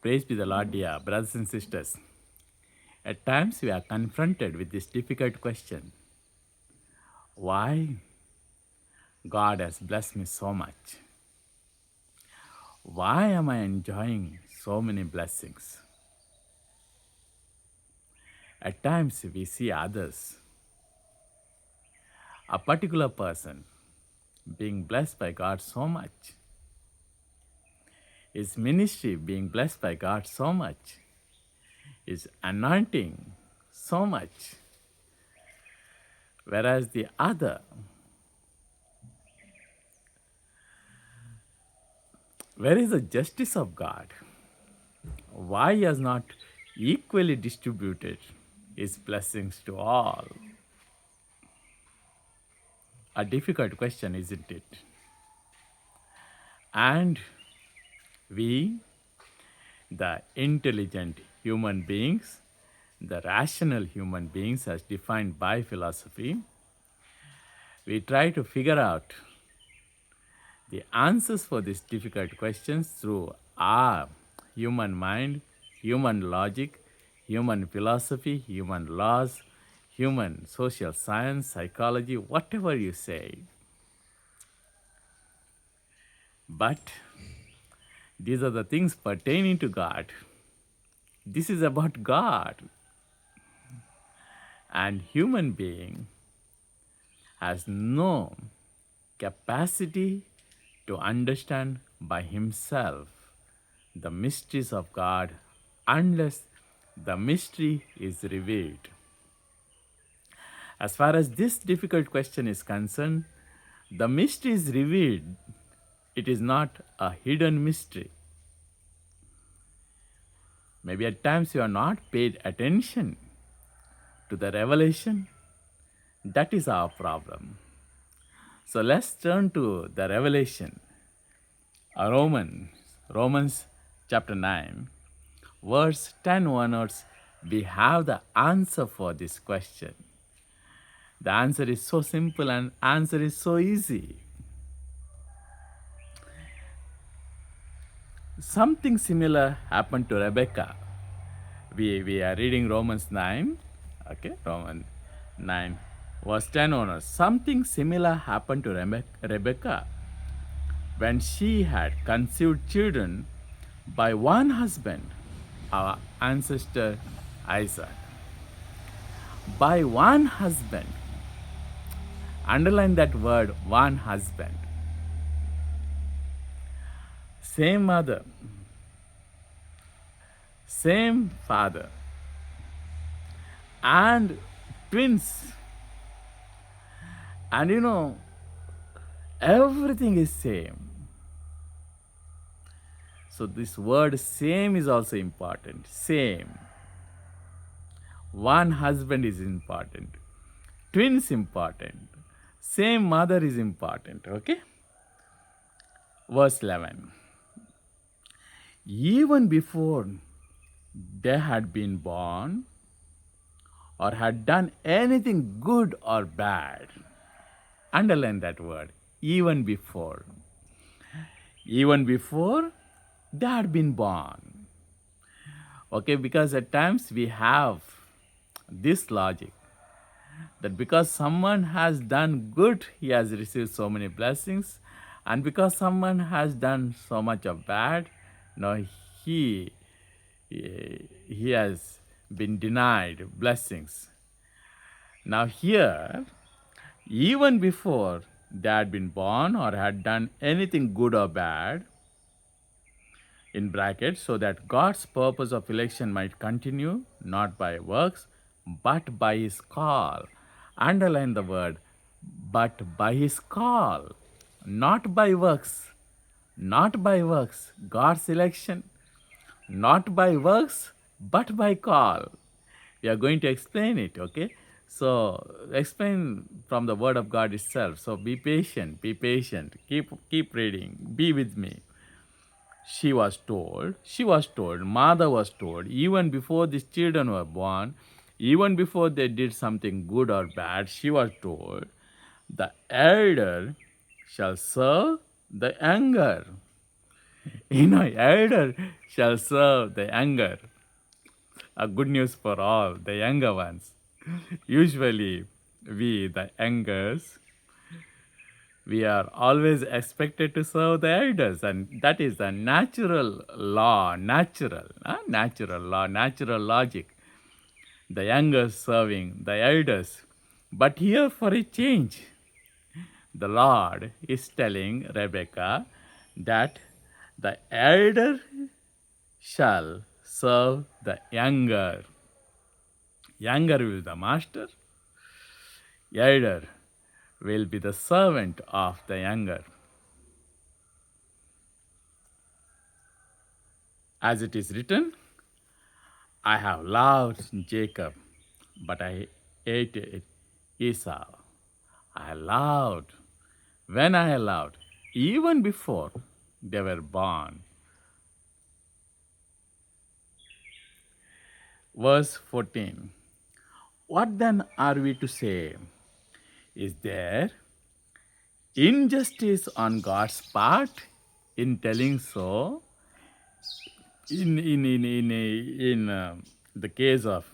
Praise be the Lord, dear brothers and sisters. At times we are confronted with this difficult question: why God has blessed me so much? Why am I enjoying so many blessings? At times we see others, a particular person, being blessed by God so much, his ministry being blessed by God so much, his anointing so much, whereas the other, where is the justice of God? Why he has not equally distributed his blessings to all? A difficult question, isn't it? And we, the intelligent human beings, the rational human beings as defined by philosophy, we try to figure out the answers for these difficult questions through our human mind, human logic, human philosophy, human laws, human social science, psychology, whatever you say. But these are the things pertaining to God. This is about God. And human being has no capacity to understand by himself the mysteries of God unless the mystery is revealed. As far as this difficult question is concerned, the mystery is revealed. It is not a hidden mystery. Maybe at times you are not paid attention to the revelation. That is our problem. So let's turn to the revelation. Romans chapter 9, verse 10 onwards, we have the answer for this question. The answer is so simple and answer is so easy. Something similar happened to Rebecca. We are reading Romans 9, okay, Romans 9, verse 10 onwards. Something similar happened to Rebecca when she had conceived children by one husband, our ancestor Isaac. By one husband. Underline that word, one husband. Same mother, same father, and twins. And everything is same. So this word same is also important. Same. One husband is important. Twins important. Same mother is important. Okay? Verse 11. Even before they had been born or had done anything good or bad. Underline that word. Even before. Even before they had been born. Okay, because at times we have this logic that because someone has done good, he has received so many blessings, and because someone has done so much of bad, he he has been denied blessings. Now here, even before they had been born or had done anything good or bad, in brackets, so that God's purpose of election might continue, not by works, but by his call. Underline the word, but by his call, not by works. Not by works. God's election, not by works, but by call. We are going to explain it, okay? So explain from the word of God itself. So be patient, keep reading, be with me. She was told, mother was told, even before these children were born, even before they did something good or bad, she was told, the elder shall serve the younger. Elder shall serve the younger. A good news for all the younger ones. Usually, we, the youngers, we are always expected to serve the elders, and that is the natural law, natural law, natural logic. The youngers serving the elders. But here, for a change, the Lord is telling Rebecca that the elder shall serve the younger. Younger will be the master, elder will be the servant of the younger. As it is written, I have loved Jacob, but I hated Esau. I loved, when I loved, even before they were born. Verse 14. What then are we to say? Is there injustice on God's part in telling so? In the case of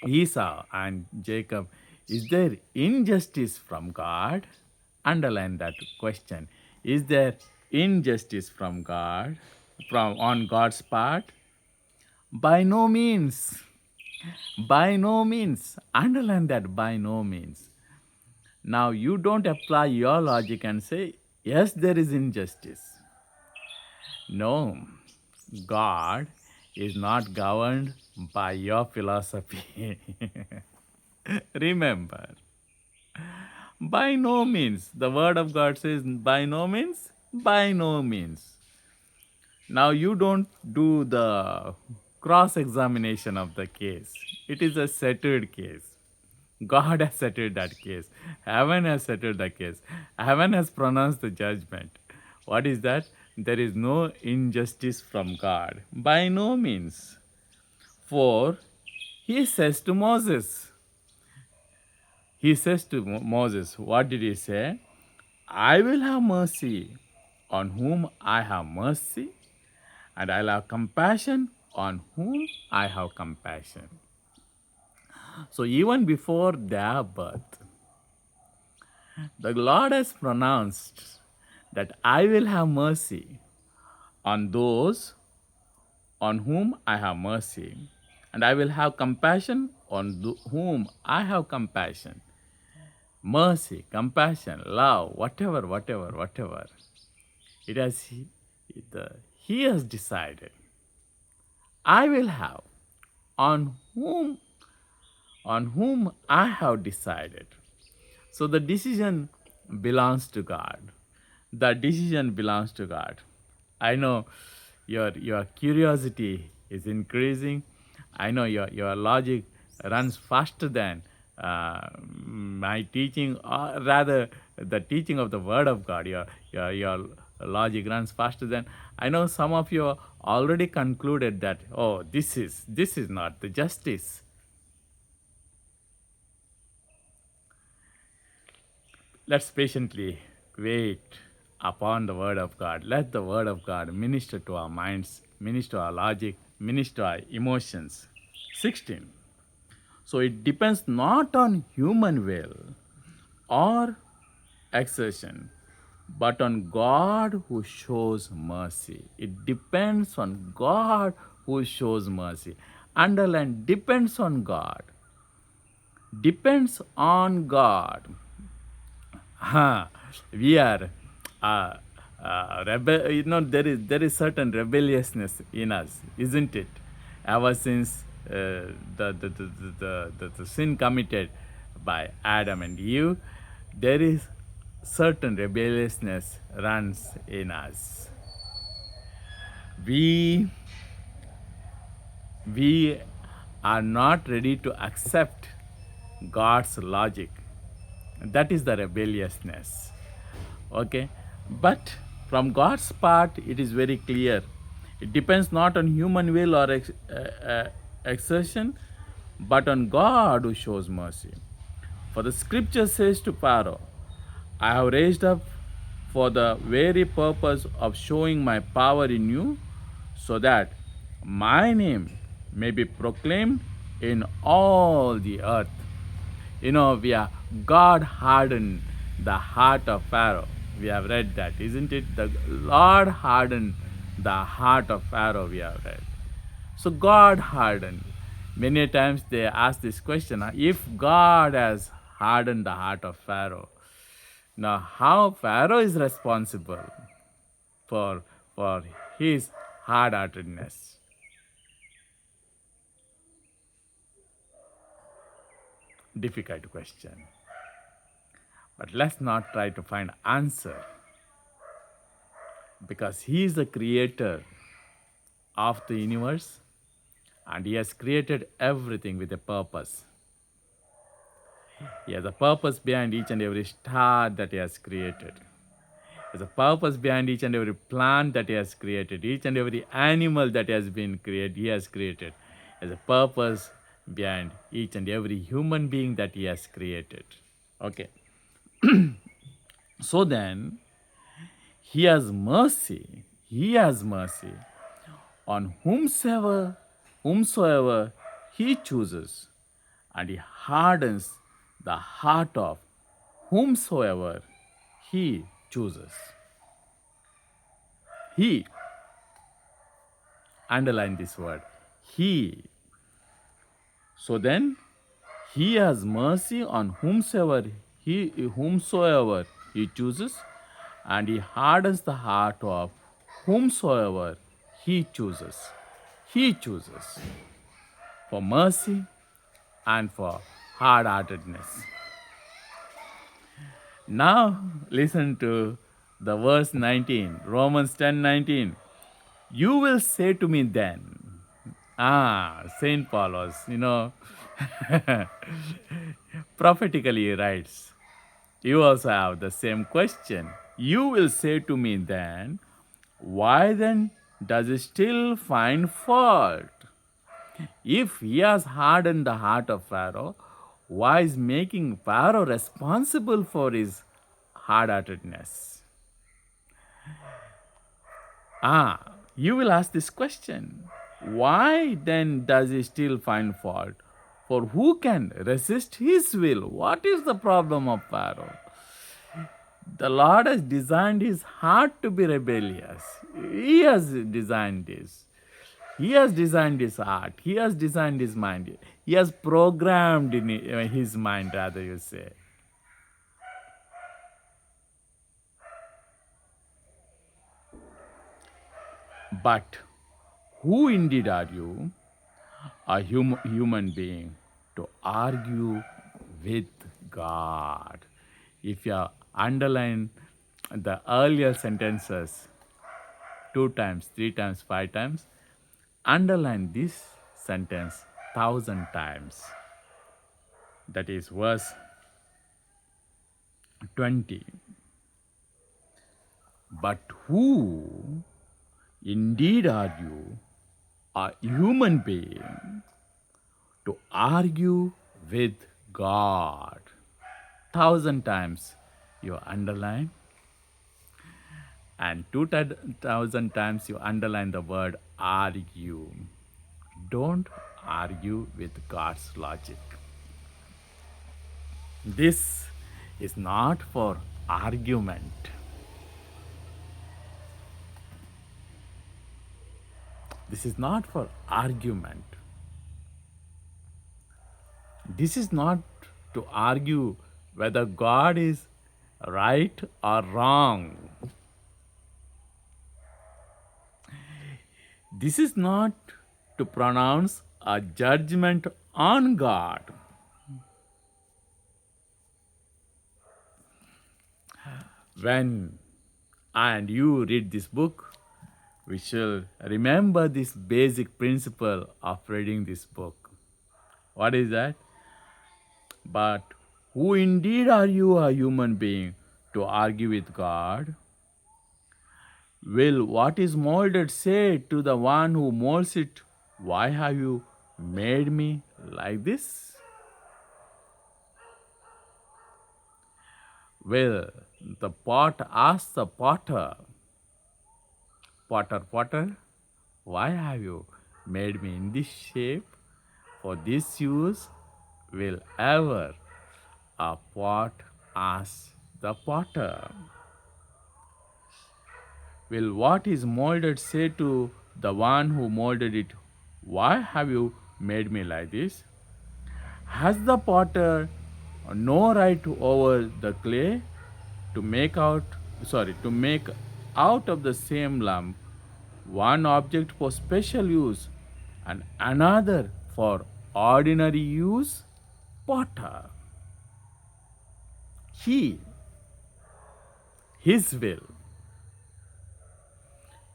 Esau and Jacob, is there injustice from God? Underline that question. Is there injustice from God, from on God's part? By no means. By no means. Underline that, by no means. Now you don't apply your logic and say, yes, there is injustice. No, God is not governed by your philosophy. Remember, by no means. The word of God says, by no means, by no means. Now you don't do the cross examination of the case. It is a settled case. God has settled that case. Heaven has settled the case. Heaven has pronounced the judgment. What is that? There is no injustice from God. By no means. For he says to Moses, Moses, what did he say? I will have mercy on whom I have mercy, and I'll have compassion on whom I have compassion. So even before their birth, the Lord has pronounced that I will have mercy on those on whom I have mercy, and I will have compassion on whom I have compassion. Mercy, compassion, love, whatever. It has He has decided. I will have on whom I have decided. So the decision belongs to God. The decision belongs to God. I know your curiosity is increasing. I know your logic runs faster than my teaching, or rather the teaching of the Word of God. Your logic runs faster than. I know some of you already concluded that, oh, this is not the justice. Let's patiently wait upon the Word of God. Let the Word of God minister to our minds, minister to our logic, minister to our emotions. 16. So it depends not on human will or exertion, but on God who shows mercy. It depends on God who shows mercy. Underline, depends on God. Depends on God. We are there is certain rebelliousness in us, isn't it? Ever since the sin committed by Adam and Eve, there is certain rebelliousness runs in us. We are not ready to accept God's logic. That is the rebelliousness. Okay? But from God's part, it is very clear. It depends not on human will or exertion, but on God who shows mercy. For the scripture says to Pharaoh, I have raised up for the very purpose of showing my power in you, so that my name may be proclaimed in all the earth. God hardened the heart of Pharaoh. We have read that, isn't it? The Lord hardened the heart of Pharaoh, we have read. So God hardened. Many times they ask this question, if God has hardened the heart of Pharaoh, now how Pharaoh is responsible for, for his hard-heartedness? Difficult question. But let's not try to find answer, because he is the creator of the universe and he has created everything with a purpose. He has a purpose behind each and every star that he has created. There's a purpose behind each and every plant that he has created, each and every animal that has been created, he has created. There's a purpose behind each and every human being that he has created. Okay. So then, he has mercy. He has mercy on whomsoever he chooses, and he hardens the heart of whomsoever he chooses. He, underline this word, he. So then, he has mercy on whomsoever he chooses, and he hardens the heart of whomsoever he chooses. He chooses for mercy and for hard-heartedness. Now listen to the verse 19, Romans 10:19. You will say to me then, Saint Paul was, prophetically writes, you also have the same question. You will say to me then, why then does he still find fault? If he has hardened the heart of Pharaoh, why is making Pharaoh responsible for his hard-heartedness? You will ask this question. Why then does he still find fault? For who can resist his will? What is the problem of Pharaoh? The Lord has designed his heart to be rebellious. He has designed this. He has designed his heart. He has designed his mind. He has programmed in his mind, rather you say. But who indeed are you, a human being, to argue with God? If you underline the earlier sentences 2 times, 3 times, 5 times, underline this sentence 1,000 times. That is verse 20. But who indeed are you, a human being, to argue with God? 1,000 times you underline, and 2,000 times you underline the word argue. Don't argue with God's logic. This is not for argument. This is not for argument. This is not to argue whether God is right or wrong. This is not to pronounce a judgment on God. When I and you read this book, we shall remember this basic principle of reading this book. What is that? But who indeed are you, a human being, to argue with God? Will what is molded say to the one who molds it, why have you made me like this? Will the pot ask the potter, Potter, Why have you made me in this shape? For this use will ever a pot ask the potter. Will what is molded say to the one who molded it, why have you made me like this? Has the potter no right over the clay to make to make out of the same lump one object for special use and another for ordinary use? Potter, he, his will,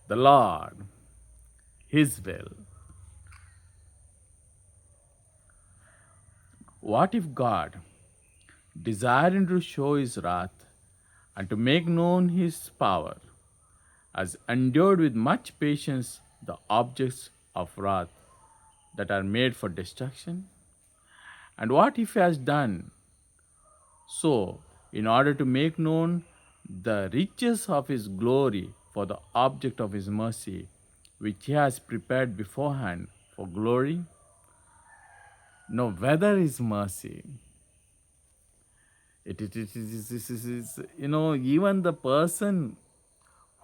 the Lord, his will. What if God, desiring to show his wrath and to make known his power, has endured with much patience the objects of wrath that are made for destruction? And what if he has done so in order to make known the riches of his glory for the object of his mercy, which he has prepared beforehand for glory? No, whether his mercy, even the person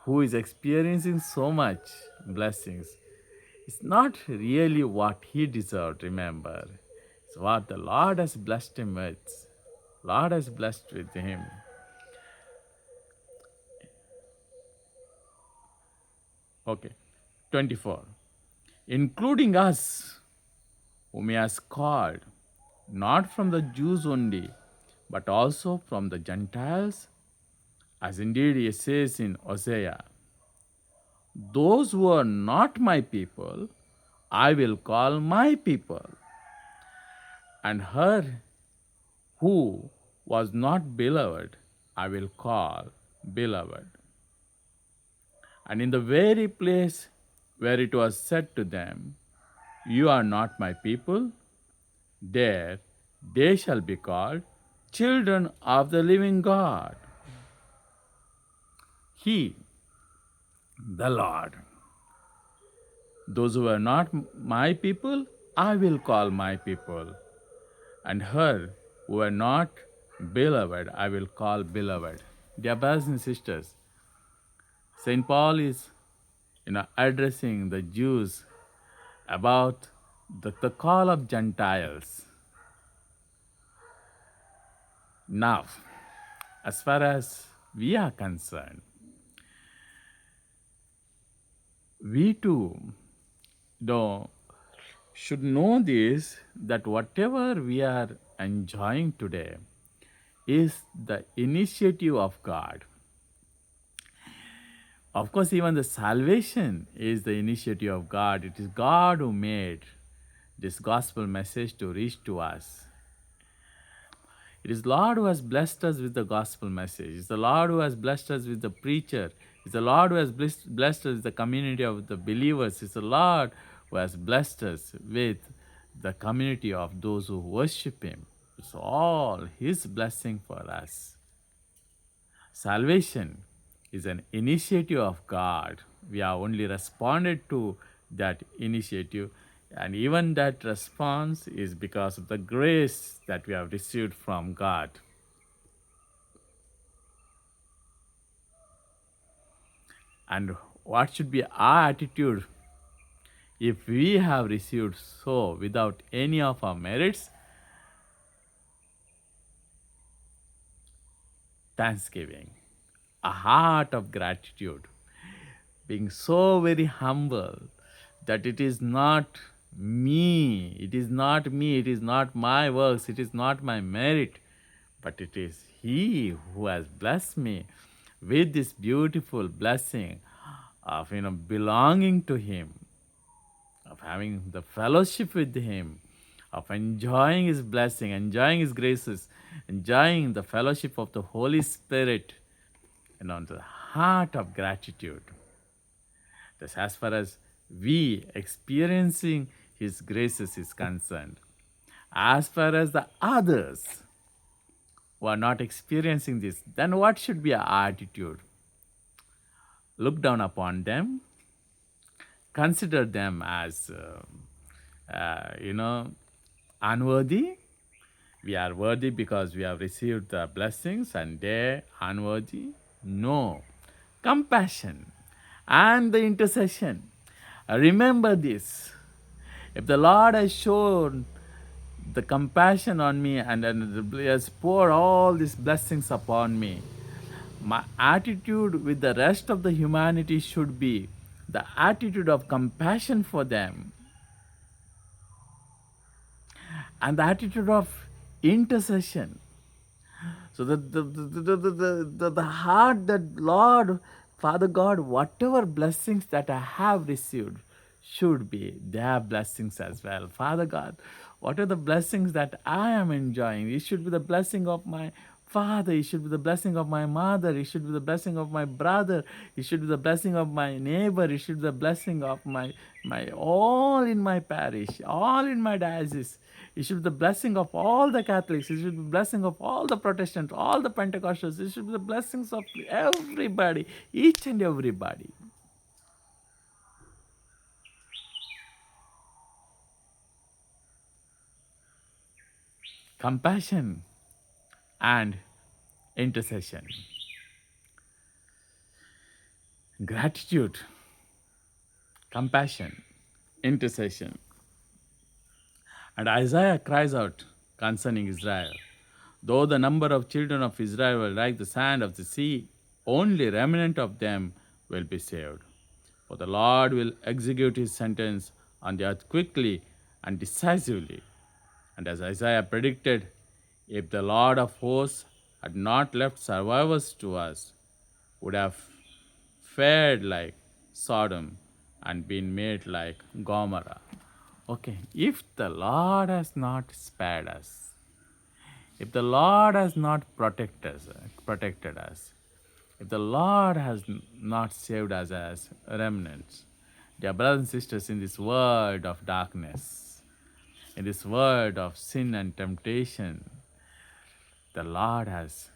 who is experiencing so much blessings, it's not really what he deserved, remember. It's what the Lord has blessed him with. Lord has blessed with him. Okay. 24. Including us, whom he has called, not from the Jews only, but also from the Gentiles, as indeed he says in Hosea, those who are not my people, I will call my people, and her who was not beloved, I will call beloved. And in the very place where it was said to them, you are not my people, there they shall be called children of the living God. He, the Lord. Those who are not my people, I will call my people. And her who are not beloved, I will call beloved. Dear brothers and sisters, St. Paul is addressing the Jews about the call of Gentiles. Now, as far as we are concerned, we too should know this, that whatever we are enjoying today is the initiative of God. Of course, even the salvation is the initiative of God. It is God who made this gospel message to reach to us. It is Lord who has blessed us with the gospel message. It's the Lord who has blessed us with the preacher. It's the Lord who has blessed us with the community of the believers. It's the Lord who has blessed us with the community of those who worship Him. It's all His blessing for us. Salvation is an initiative of God. We have only responded to that initiative, and even that response is because of the grace that we have received from God. And what should be our attitude if we have received so without any of our merits? Thanksgiving, a heart of gratitude, being so very humble that it is not me, it is not me, it is not my works, it is not my merit, but it is He who has blessed me with this beautiful blessing of belonging to Him, of having the fellowship with Him, of enjoying His blessing, enjoying His graces, enjoying the fellowship of the Holy Spirit, the heart of gratitude. Thus, as far as we experiencing His graces is concerned, as far as the others who are not experiencing this, then what should be our attitude? Look down upon them, consider them as, unworthy. We are worthy because we have received the blessings, and they unworthy. No. Compassion and the intercession. Remember this. If the Lord has shown the compassion on me and has poured all these blessings upon me, my attitude with the rest of the humanity should be the attitude of compassion for them and the attitude of intercession. So the heart that, Lord, Father God, whatever blessings that I have received should be their blessings as well. Father God, what are the blessings that I am enjoying? It should be the blessing of my father, it should be the blessing of my mother, it should be the blessing of my brother, it should be the blessing of my neighbor, it should be the blessing of my all in my parish, all in my diocese. It should be the blessing of all the Catholics. It should be the blessing of all the Protestants, all the Pentecostals. It should be the blessings of everybody, each and everybody. Compassion and intercession. Gratitude, compassion, intercession. And Isaiah cries out concerning Israel, though the number of children of Israel were like the sand of the sea, only remnant of them will be saved. For the Lord will execute his sentence on the earth quickly and decisively. And as Isaiah predicted, if the Lord of hosts had not left survivors to us, would have fared like Sodom and been made like Gomorrah. Okay, if the Lord has not spared us, if the Lord has not protected us, if the Lord has not saved us as remnants, dear brothers and sisters, in this world of darkness, in this world of sin and temptation, the Lord has,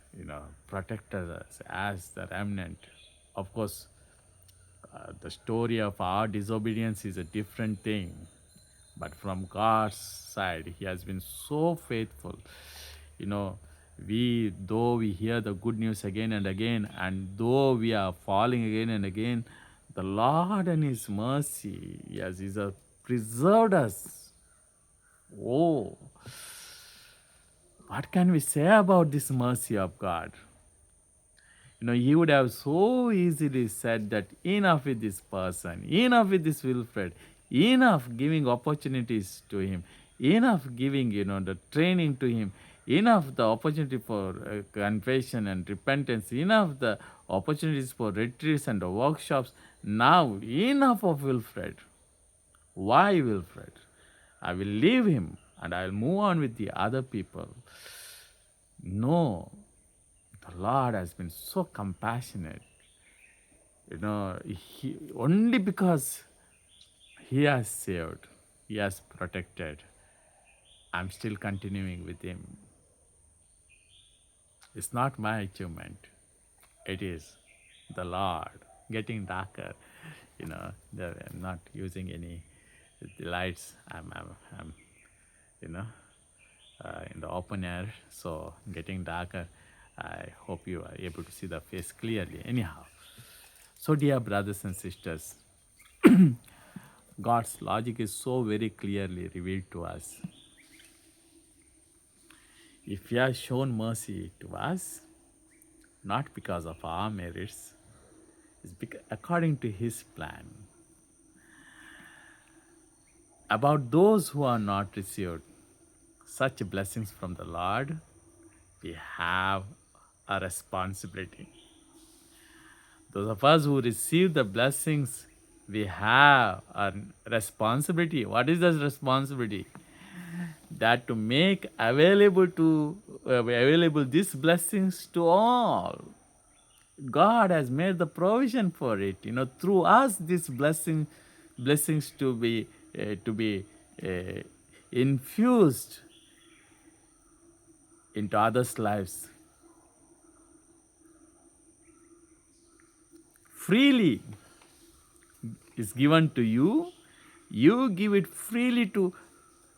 protected us as the remnant. Of course, the story of our disobedience is a different thing. But from God's side, He has been so faithful. You know, though we hear the good news again and again, and though we are falling again and again, the Lord and His mercy, yes, He has preserved us. Oh, what can we say about this mercy of God? He would have so easily said that enough with this person, enough with this Wilfred, enough giving opportunities to him, enough giving, the training to him, enough the opportunity for confession and repentance, enough the opportunities for retreats and workshops. Now, enough of Wilfred. Why Wilfred? I will leave him and I will move on with the other people. No, the Lord has been so compassionate. Only because He has saved, He has protected, I'm still continuing with Him. It's not my achievement. It is the Lord. Getting darker, I'm not using any lights. I'm in the open air, so getting darker. I hope you are able to see the face clearly. Anyhow, so dear brothers and sisters, God's logic is so very clearly revealed to us. If He has shown mercy to us, not because of our merits, it's according to His plan. About those who are not received such blessings from the Lord, we have a responsibility. Those of us who receive the blessings, we have a responsibility. What is this responsibility? That to make available these blessings to all. God has made the provision for it. Through us, these blessings to be infused into others' lives freely. is given to you, you give it freely to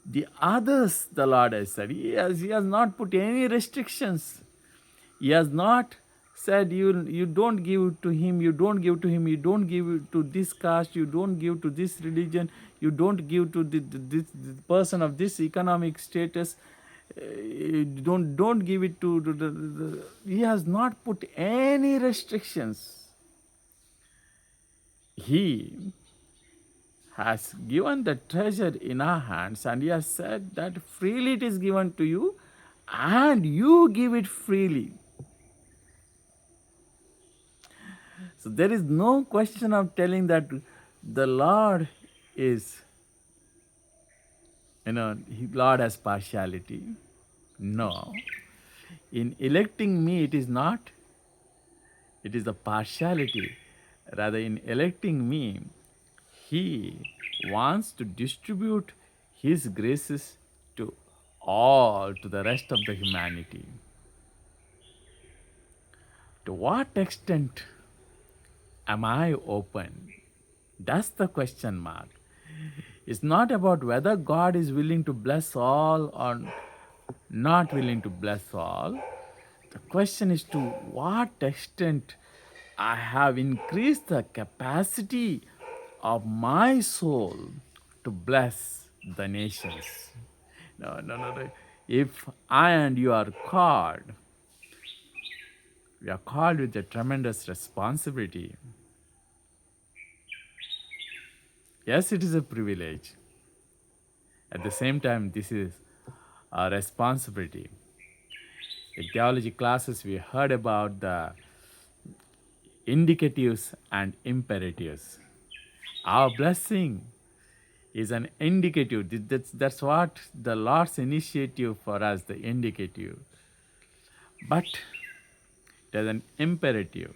the others, the Lord has said. He has not put any restrictions. He has not said you don't give to him, you don't give to him, you don't give to this caste, you don't give to this religion, you don't give to this person of this economic status. Don't give it to he has not put any restrictions. He has given the treasure in our hands, and he has said that freely it is given to you and you give it freely. So there is no question of telling that the Lord is, Lord has partiality. No. In electing me, it is not, it is the partiality. Rather, in electing me, He wants to distribute His graces to all, to the rest of the humanity. To what extent am I open? That's the question mark. It's not about whether God is willing to bless all or not willing to bless all. The question is to what extent I have increased the capacity of my soul to bless the nations. No. If I and you are called, we are called with a tremendous responsibility. Yes, it is a privilege. At the same time, this is a responsibility. In theology classes, we heard about the indicatives and imperatives. Our blessing is an indicative. That's what the Lord's initiative for us, the indicative. But there's an imperative,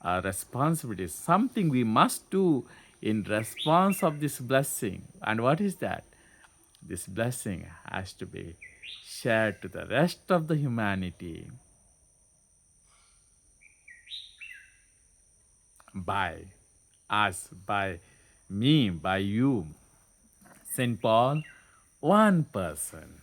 a responsibility, something we must do in response of this blessing. And what is that? This blessing has to be shared to the rest of the humanity by us, by me, by you. St. Paul, one person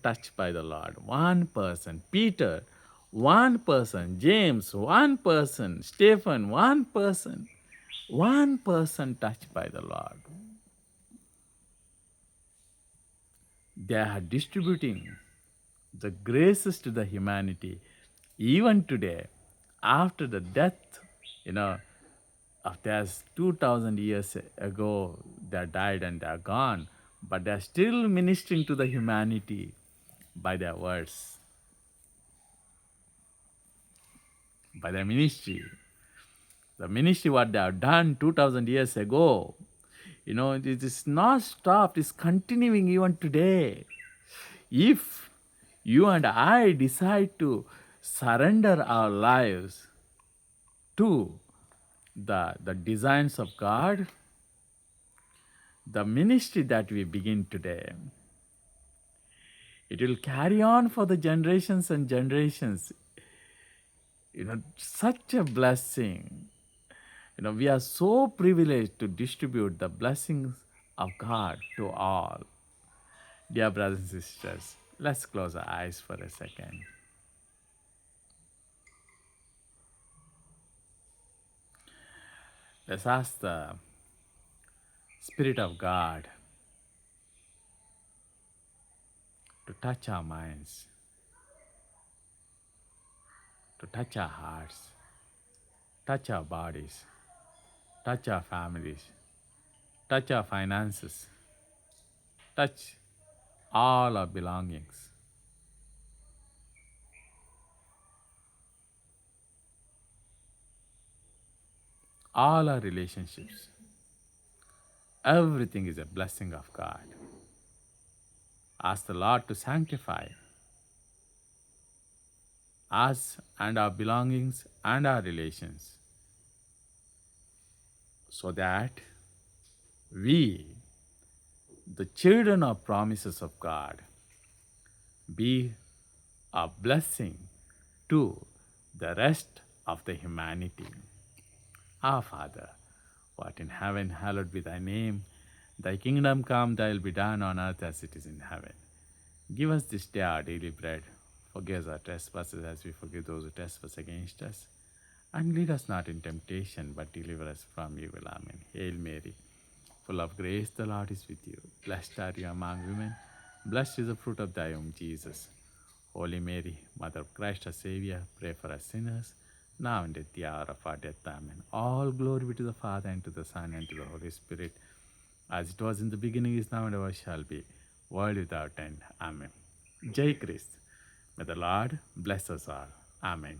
touched by the Lord, one person. Peter, one person. James, one person. Stephen, one person touched by the Lord. They are distributing the graces to the humanity. Even today, after the death, of theirs 2000 years ago, they died and they are gone, but they are still ministering to the humanity by their words, by their ministry. The ministry what they have done 2000 years ago, it is not stopped, it's continuing even today. If you and I decide to surrender our lives to the designs of God, the ministry that we begin today, it will carry on for the generations and generations. Such a blessing. We are so privileged to distribute the blessings of God to all. Dear brothers and sisters, let's close our eyes for a second. Let's ask the Spirit of God to touch our minds, to touch our hearts, touch our bodies, touch our families, touch our finances, touch all our belongings. All our relationships. Everything is a blessing of God. Ask the Lord to sanctify us and our belongings and our relations, so that we, the children of promises of God, be a blessing to the rest of the humanity. Our Father, who art in heaven, hallowed be thy name. Thy kingdom come, thy will be done on earth as it is in heaven. Give us this day our daily bread. Forgive us our trespasses as we forgive those who trespass against us. And lead us not in temptation, but deliver us from evil. Amen. Hail Mary, full of grace, the Lord is with you. Blessed are you among women. Blessed is the fruit of thy womb, Jesus. Holy Mary, Mother of Christ, our Savior, pray for us sinners, now and at the hour of our death. Amen. All glory be to the Father, and to the Son, and to the Holy Spirit, as it was in the beginning, is now, and ever shall be, world without end. Amen. Jai Christ. May the Lord bless us all. Amen.